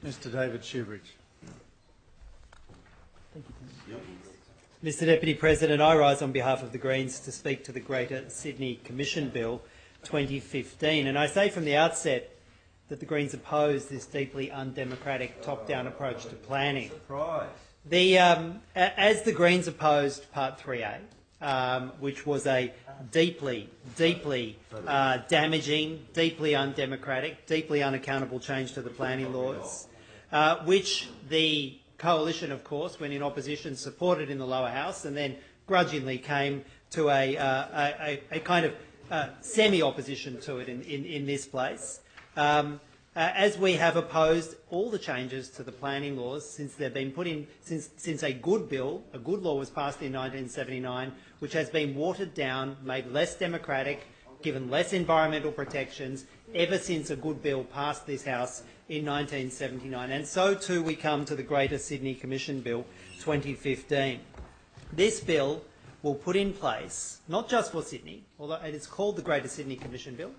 Mr David Shoebridge. Mr Deputy President, I rise on behalf of the Greens to speak to the Greater Sydney Commission Bill 2015, and I say from the outset that the Greens oppose this deeply undemocratic top-down approach to planning. As the Greens opposed Part 3A, which was a deeply damaging, deeply undemocratic, deeply unaccountable change to the planning laws, which the Coalition, of course, when in opposition, supported in the lower house and then grudgingly came to a kind of semi-opposition to it in this place. As we have opposed all the changes to the planning laws since they've been put in, since a good law was passed in 1979, which has been watered down, made less democratic, given less environmental protections, ever since a good bill passed this House in 1979. And so too we come to the Greater Sydney Commission Bill 2015. This bill will put in place, not just for Sydney, although it is called the Greater Sydney Commission Bill,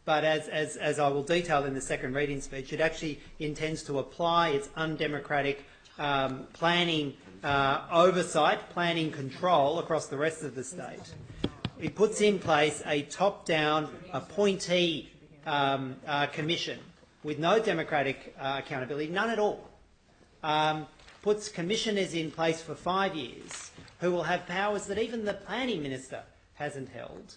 but as I will detail in the second reading speech, it actually intends to apply its undemocratic planning oversight, planning control across the rest of the state. It puts in place a top-down appointee commission with no democratic accountability, none at all. Puts commissioners in place for 5 years who will have powers that even the planning minister hasn't held,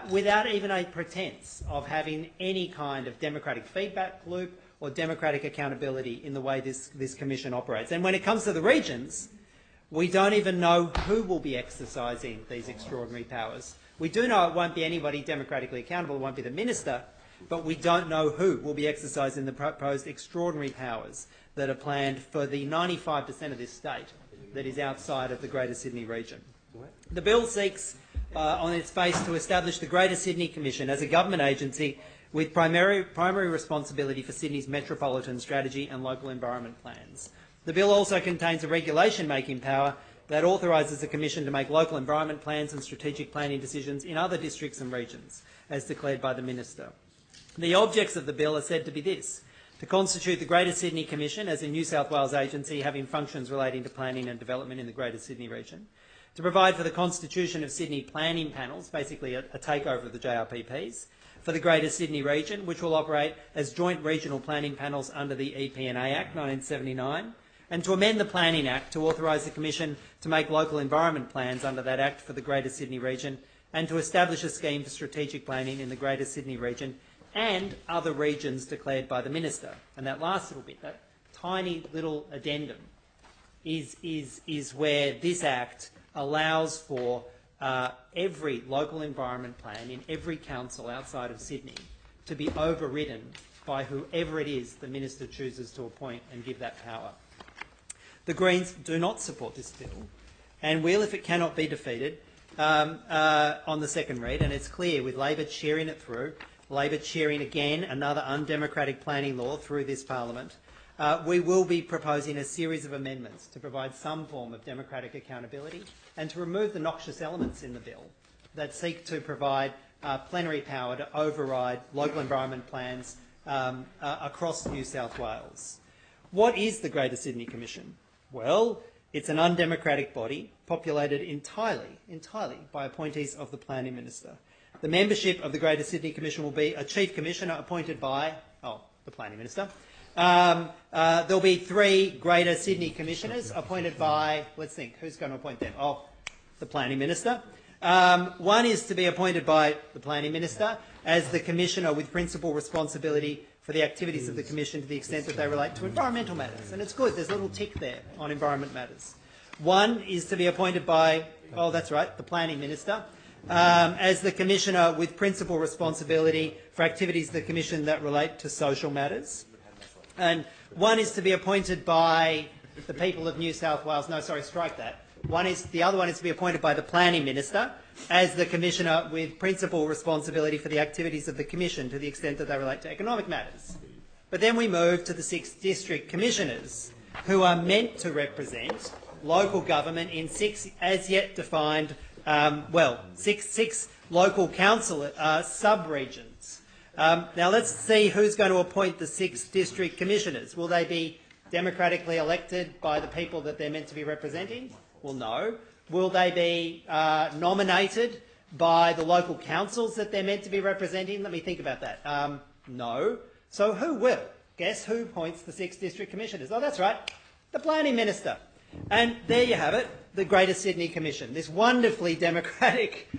without even a pretence of having any kind of democratic feedback loop or democratic accountability in the way this commission operates. And when it comes to the regions, we don't even know who will be exercising these extraordinary powers. We do know it won't be anybody democratically accountable, it won't be the minister, but we don't know who will be exercising the proposed extraordinary powers that are planned for the 95% of this state that is outside of the Greater Sydney region. The bill seeks, on its face, to establish the Greater Sydney Commission as a government agency with primary responsibility for Sydney's metropolitan strategy and local environment plans. The bill also contains a regulation-making power that authorises the Commission to make local environment plans and strategic planning decisions in other districts and regions, as declared by the Minister. The objects of the bill are said to be this: to constitute the Greater Sydney Commission as a New South Wales agency having functions relating to planning and development in the Greater Sydney region, to provide for the constitution of Sydney planning panels, basically a takeover of the JRPPs, for the Greater Sydney region, which will operate as joint regional planning panels under the EP&A Act 1979, and to amend the Planning Act to authorise the Commission to make local environment plans under that Act for the Greater Sydney region, and to establish a scheme for strategic planning in the Greater Sydney region and other regions declared by the Minister. And that last little bit, that tiny little addendum, is where this Act allows for every local environment plan in every council outside of Sydney to be overridden by whoever it is the Minister chooses to appoint and give that power. The Greens do not support this bill and will, if it cannot be defeated, on the second read, and it's clear with Labor cheering it through, Labor cheering again another undemocratic planning law through this parliament, we will be proposing a series of amendments to provide some form of democratic accountability and to remove the noxious elements in the bill that seek to provide plenary power to override local environment plans across New South Wales. What is the Greater Sydney Commission? Well, it's an undemocratic body populated entirely by appointees of the Planning Minister. The membership of the Greater Sydney Commission will be a Chief Commissioner appointed by, the Planning Minister. There'll be 3 Greater Sydney Commissioners appointed by, let's think, who's going to appoint them? The Planning Minister. One is to be appointed by the Planning Minister as the Commissioner with principal responsibility for the activities of the Commission to the extent that they relate to environmental matters. And it's good, there's a little tick there on environment matters. One is to be appointed by, the Planning Minister, as the Commissioner with principal responsibility for activities of the Commission that relate to social matters. And one is to be appointed by the people of New South Wales. No, sorry, strike that. The other one is to be appointed by the Planning Minister as the Commissioner with principal responsibility for the activities of the Commission to the extent that they relate to economic matters. But then we move to the 6 district commissioners who are meant to represent local government in 6 as yet defined, 6 local council sub-regions. Now let's see who's going to appoint the 6 district commissioners. Will they be democratically elected by the people that they're meant to be representing? Well, no. Will they be nominated by the local councils that they're meant to be representing? Let me think about that. No. So who will? Guess who appoints the 6 district commissioners? Oh, that's right, the planning minister. And there you have it, the Greater Sydney Commission, this wonderfully democratic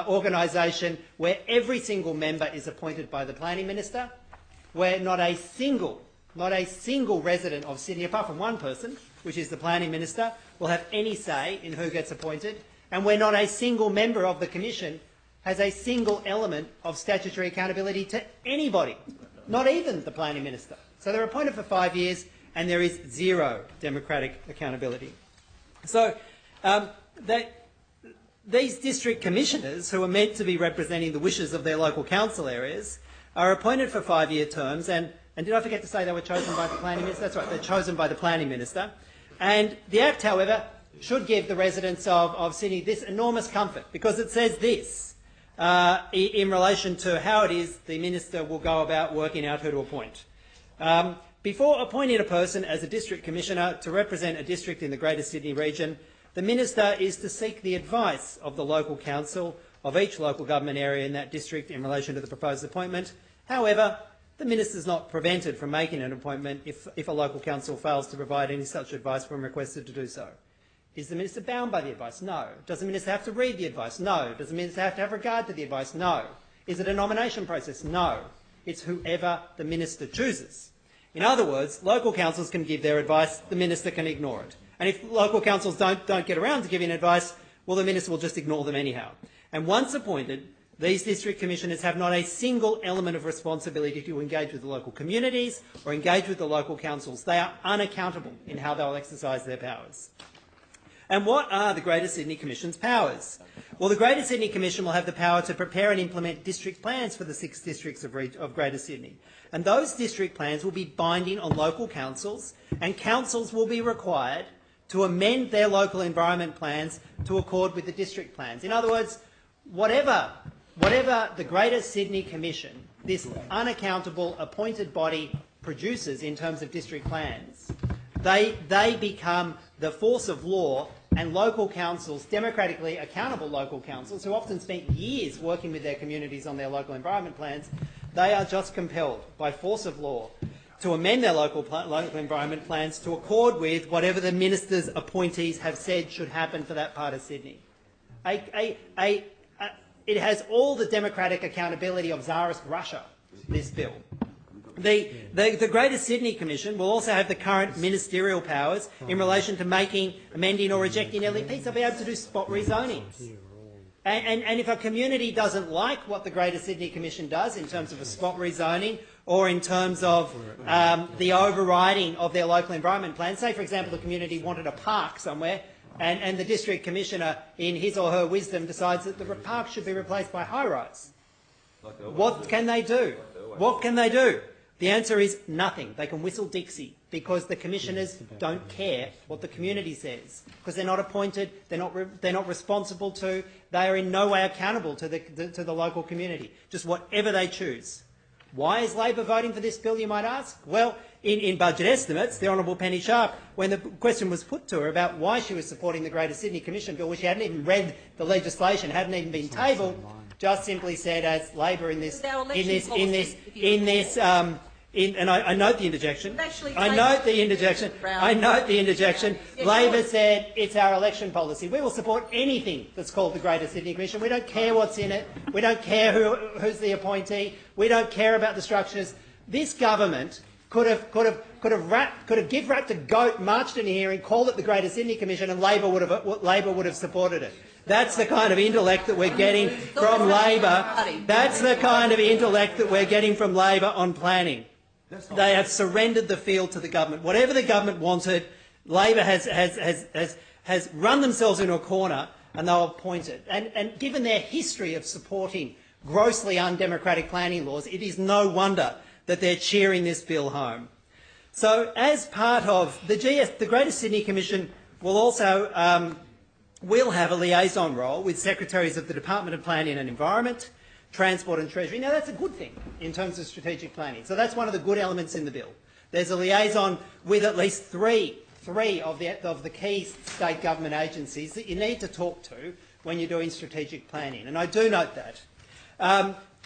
organisation where every single member is appointed by the planning minister, where not a single resident of Sydney, apart from one person, which is the planning minister, will have any say in who gets appointed, and where not a single member of the commission has a single element of statutory accountability to anybody, not even the planning minister. So they're appointed for 5 years and there is zero democratic accountability. So these district commissioners, who are meant to be representing the wishes of their local council areas, are appointed for 5-year terms, and did I forget to say they were chosen by the planning minister? That's right, they're chosen by the planning minister. And the Act, however, should give the residents of Sydney this enormous comfort, because it says this in relation to how it is the minister will go about working out who to appoint. Before appointing a person as a district commissioner to represent a district in the Greater Sydney region, the minister is to seek the advice of the local council of each local government area in that district in relation to the proposed appointment. However, the minister is not prevented from making an appointment if a local council fails to provide any such advice when requested to do so. Is the minister bound by the advice? No. Does the minister have to read the advice? No. Does the minister have to have regard to the advice? No. Is it a nomination process? No. It's whoever the minister chooses. In other words, local councils can give their advice, the minister can ignore it. And if local councils don't get around to giving advice, well, the minister will just ignore them anyhow. And once appointed, these district commissioners have not a single element of responsibility to engage with the local communities or engage with the local councils. They are unaccountable in how they'll exercise their powers. And what are the Greater Sydney Commission's powers? Well, the Greater Sydney Commission will have the power to prepare and implement district plans for the 6 districts of Greater Sydney. And those district plans will be binding on local councils, and councils will be required to amend their local environment plans to accord with the district plans. In other words, whatever the Greater Sydney Commission, this unaccountable appointed body, produces in terms of district plans, they become the force of law, and local councils, democratically accountable local councils, who often spent years working with their communities on their local environment plans, they are just compelled by force of law to amend their local environment plans to accord with whatever the minister's appointees have said should happen for that part of Sydney. It has all the democratic accountability of Tsarist Russia, this bill. The Greater Sydney Commission will also have the current ministerial powers in relation to making, amending or rejecting LEPs. They'll be able to do spot rezonings. And if a community doesn't like what the Greater Sydney Commission does in terms of a spot rezoning or in terms of the overriding of their local environment plan, say for example the community wanted a park somewhere and the district commissioner in his or her wisdom decides that the park should be replaced by high-rise. What can they do? What can they do? The answer is nothing. They can whistle Dixie because the commissioners don't care what the community says, because they're not appointed, they're not responsible to, they are in no way accountable to the local community, just whatever they choose. Why is Labor voting for this bill, you might ask? Well, in budget estimates, the Honourable Penny Sharp, when the question was put to her about why she was supporting the Greater Sydney Commission bill, which she hadn't even read the legislation, hadn't even been tabled, just simply said, as Labor and I note the interjection. I note the interjection. Labor said it's our election policy. We will support anything that's called the Greater Sydney Commission. We don't care what's in it. We don't care who's the appointee. We don't care about the structures. This government could have gift wrapped a goat, marched in here and called it the Greater Sydney Commission, and Labor would have supported it. That's the kind of intellect that we're getting from Labor. That's the kind of intellect that we're getting from Labor on planning. They have surrendered the field to the government. Whatever the government wanted, Labor has run themselves into a corner and they'll appoint it. And given their history of supporting grossly undemocratic planning laws, it is no wonder that they're cheering this bill home. So as part of the Greater Sydney Commission will also will have a liaison role with secretaries of the Department of Planning and Environment, Transport and Treasury. Now, that's a good thing in terms of strategic planning. So that's one of the good elements in the bill. There's a liaison with at least three of the key state government agencies that you need to talk to when you're doing strategic planning. And I do note that.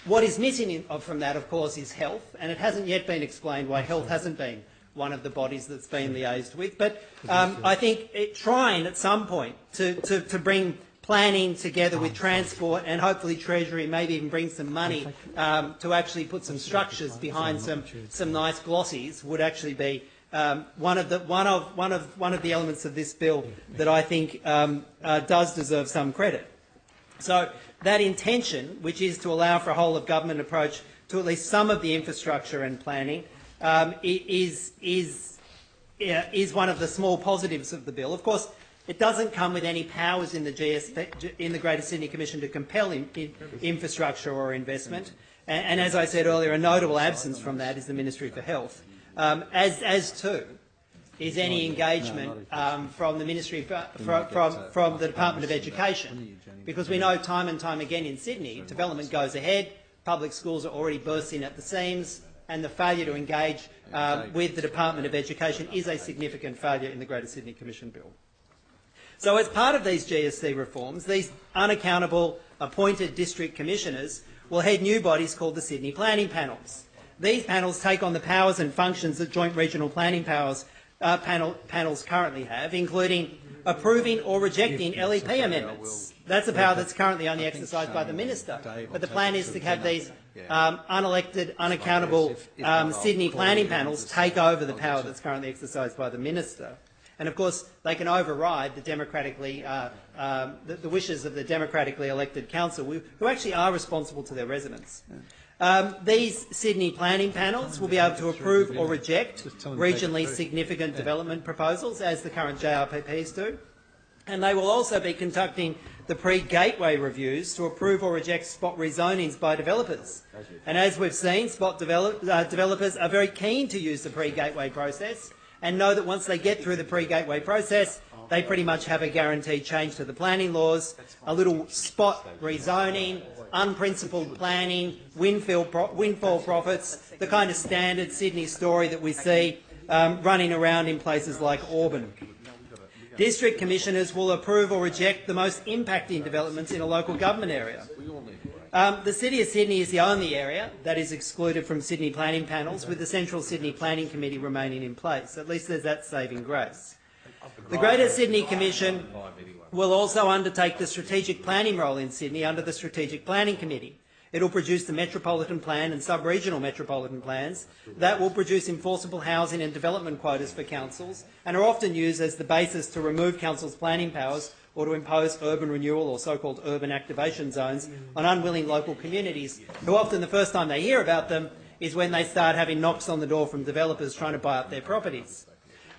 What is missing from that, of course, is health, and it hasn't yet been explained why health hasn't been one of the bodies that's been liaised with. But I think trying at some point to bring planning together with transport and hopefully Treasury, maybe even bring some money to actually put some structures behind some nice glossies would actually be one of the elements of this bill that I think does deserve some credit. So that intention, which is to allow for a whole of government approach to at least some of the infrastructure and planning, is one of the small positives of the bill. Of course, it doesn't come with any powers in the Greater Sydney Commission to compel infrastructure or investment. And as I said earlier, a notable absence from that is the Ministry for Health, as too is any engagement from the Ministry from the Department of Education, because we know time and time again in Sydney, development goes ahead, public schools are already bursting at the seams, and the failure to engage with the Department of Education is a significant failure in the Greater Sydney Commission bill. So as part of these GSC reforms, these unaccountable appointed district commissioners will head new bodies called the Sydney Planning Panels. These panels take on the powers and functions that joint regional planning panels currently have, including approving or rejecting LEP amendments. That's a power that's currently only exercised by the Minister. But the plan is to have these unelected, unaccountable Sydney planning panels take over the power that's currently exercised by the Minister. And of course, they can override the democratically the wishes of the democratically elected council, who actually are responsible to their residents. These Sydney planning panels will be able to approve or reject regionally significant development proposals, as the current JRPPs do. And they will also be conducting the pre-gateway reviews to approve or reject spot rezonings by developers. And as we've seen, spot developers are very keen to use the pre-gateway process and know that once they get through the pre-gateway process, they pretty much have a guaranteed change to the planning laws, a little spot rezoning, unprincipled planning, windfall profits, the kind of standard Sydney story that we see running around in places like Auburn. District commissioners will approve or reject the most impacting developments in a local government area. The City of Sydney is the only area that is excluded from Sydney planning panels, with the Central Sydney Planning Committee remaining in place. At least there's that saving grace. The Greater Sydney Commission will also undertake the strategic planning role in Sydney under the Strategic Planning Committee. It will produce the Metropolitan Plan and sub-regional metropolitan plans that will produce enforceable housing and development quotas for councils and are often used as the basis to remove councils' planning powers or to impose urban renewal or so-called urban activation zones on unwilling local communities, who often the first time they hear about them is when they start having knocks on the door from developers trying to buy up their properties.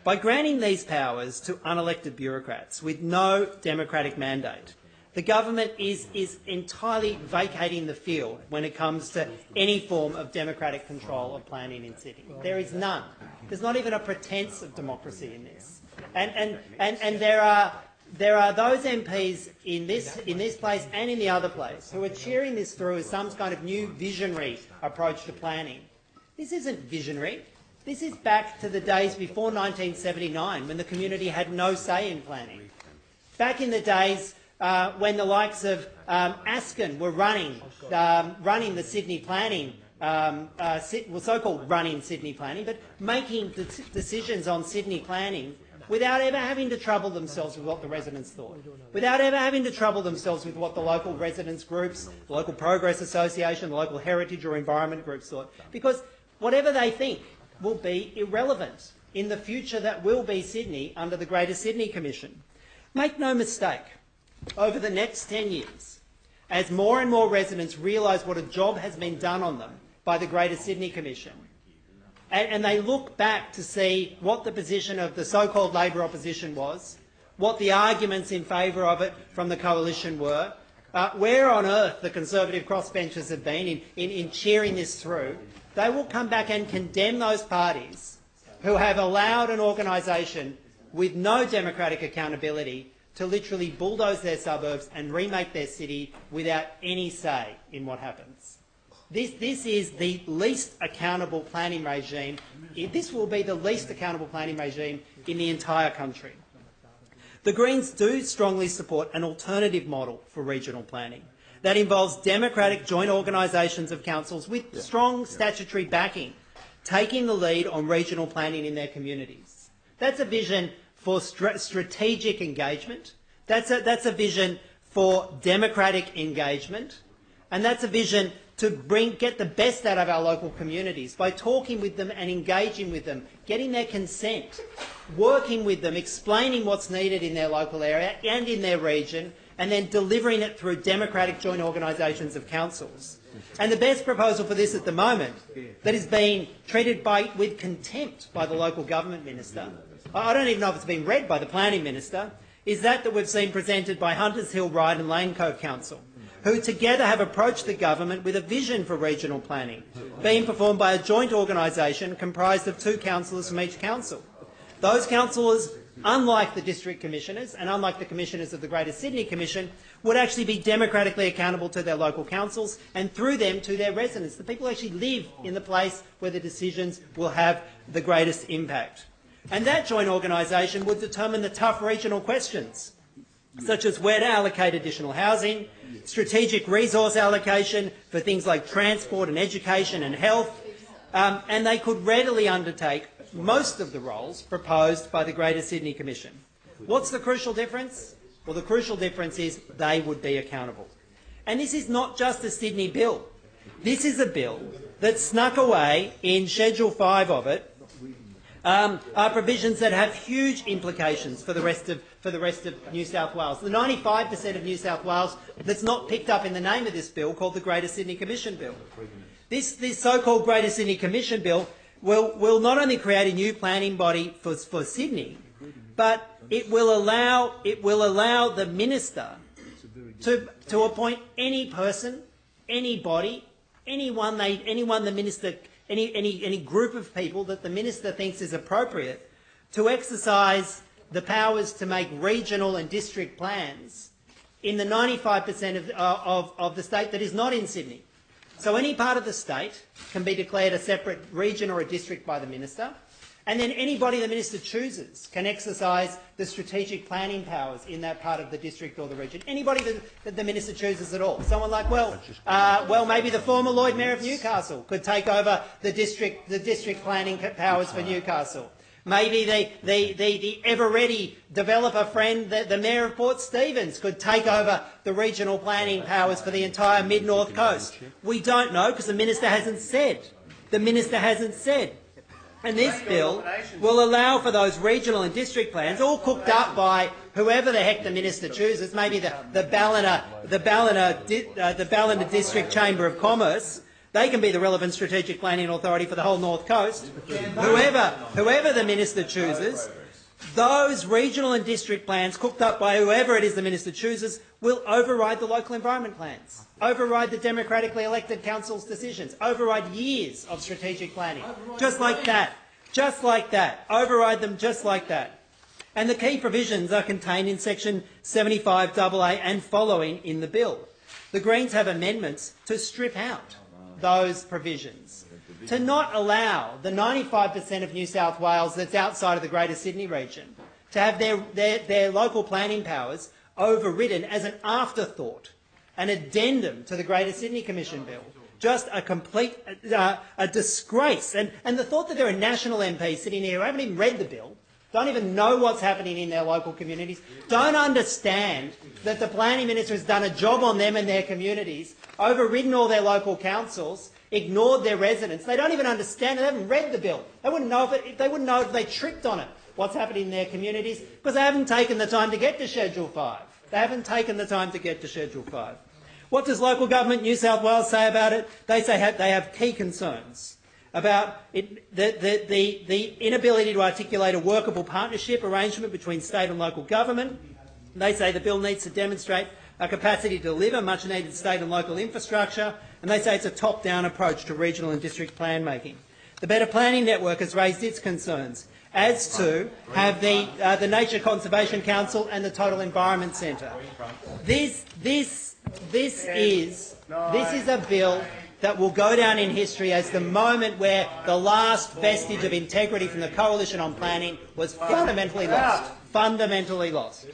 By granting these powers to unelected bureaucrats with no democratic mandate, the government is entirely vacating the field when it comes to any form of democratic control of planning in Sydney. There is none. There's not even a pretence of democracy in this. And there are those MPs in this place and in the other place who are cheering this through as some kind of new visionary approach to planning. This isn't visionary. This is back to the days before 1979, when the community had no say in planning. Back in the days when the likes of Askin were running the Sydney planning, so-called running Sydney planning, but making decisions on Sydney planning without ever having to trouble themselves with what the residents thought, without ever having to trouble themselves with what the local residents groups, the local Progress Association, the local heritage or environment groups thought, because whatever they think will be irrelevant in the future that will be Sydney under the Greater Sydney Commission. Make no mistake, over the next 10 years, as more and more residents realise what a job has been done on them by the Greater Sydney Commission, and they look back to see what the position of the so-called Labor opposition was, what the arguments in favour of it from the coalition were, where on earth the Conservative crossbenchers have been in cheering this through, they will come back and condemn those parties who have allowed an organisation with no democratic accountability to literally bulldoze their suburbs and remake their city without any say in what happens. This is the least accountable planning regime. This will be the least accountable planning regime in the entire country. The Greens do strongly support an alternative model for regional planning that involves democratic joint organisations of councils with strong statutory backing, taking the lead on regional planning in their communities. That's a vision for strategic engagement. That's a vision for democratic engagement. And that's a vision to get the best out of our local communities by talking with them and engaging with them, getting their consent, working with them, explaining what's needed in their local area and in their region, and then delivering it through democratic joint organisations of councils. And the best proposal for this at the moment, that is being treated with contempt by the local government minister, I don't even know if it's been read by the planning minister, is that we've seen presented by Hunters Hill, Ryde and Lane Cove Council, who together have approached the government with a vision for regional planning, being performed by a joint organisation comprised of 2 councillors from each council. Those councillors, unlike the district commissioners and unlike the commissioners of the Greater Sydney Commission, would actually be democratically accountable to their local councils and through them to their residents, the people who actually live in the place where the decisions will have the greatest impact. And that joint organisation would determine the tough regional questions, such as where to allocate additional housing, strategic resource allocation for things like transport and education and health, and they could readily undertake most of the roles proposed by the Greater Sydney Commission. What's the crucial difference? Well, the crucial difference is they would be accountable. And this is not just a Sydney bill. This is a bill that snuck away in Schedule 5 of it are provisions that have huge implications for the rest of New South Wales. The 95% of New South Wales that's not picked up in the name of this bill, called the Greater Sydney Commission Bill. This so-called Greater Sydney Commission Bill will not only create a new planning body for Sydney, but it will allow the minister to appoint any person, any body, anyone the minister. Any group of people that the minister thinks is appropriate to exercise the powers to make regional and district plans in the 95% of the state that is not in Sydney. So any part of the state can be declared a separate region or a district by the minister, and then anybody the minister chooses can exercise the strategic planning powers in that part of the district or the region. Anybody that the minister chooses at all. Someone like, maybe the former Lord Mayor of Newcastle could take over the district planning powers for Newcastle. Maybe the ever-ready developer friend, the Mayor of Port Stephens, could take over the regional planning powers for the entire mid-north coast. We don't know because the minister hasn't said. The minister hasn't said. And this bill will allow for those regional and district plans, all cooked up by whoever the heck the minister chooses, maybe the Ballina District Chamber of Commerce. They can be the relevant strategic planning authority for the whole North Coast. Whoever the minister chooses, those regional and district plans cooked up by whoever it is the minister chooses will override the local environment plans, override the democratically elected council's decisions, override years of strategic planning, just like that, override them just like that. And the key provisions are contained in section 75AA and following in the bill. The Greens have amendments to strip out those provisions, to not allow the 95% of New South Wales that's outside of the Greater Sydney region to have their local planning powers overridden as an afterthought, an addendum to the Greater Sydney Commission Bill. Just a complete a disgrace. And the thought that there are national MPs sitting here who haven't even read the bill, don't even know what's happening in their local communities, don't understand that the planning minister has done a job on them and their communities, overridden all their local councils, ignored their residents. They don't even understand it. They haven't read the bill. They wouldn't know if they tripped on it, what's happening in their communities, because they haven't taken the time to get to Schedule 5. They haven't taken the time to get to Schedule 5. What does local government New South Wales say about it? They say they have key concerns about the inability to articulate a workable partnership arrangement between state and local government. They say the bill needs to demonstrate a capacity to deliver much needed state and local infrastructure, and they say it's a top-down approach to regional and district plan making. The Better Planning Network has raised its concerns as to have the Nature Conservation Council and the Total Environment Centre. This is a bill that will go down in history as the moment where the last vestige of integrity from the Coalition on Planning was fundamentally lost. Fundamentally lost.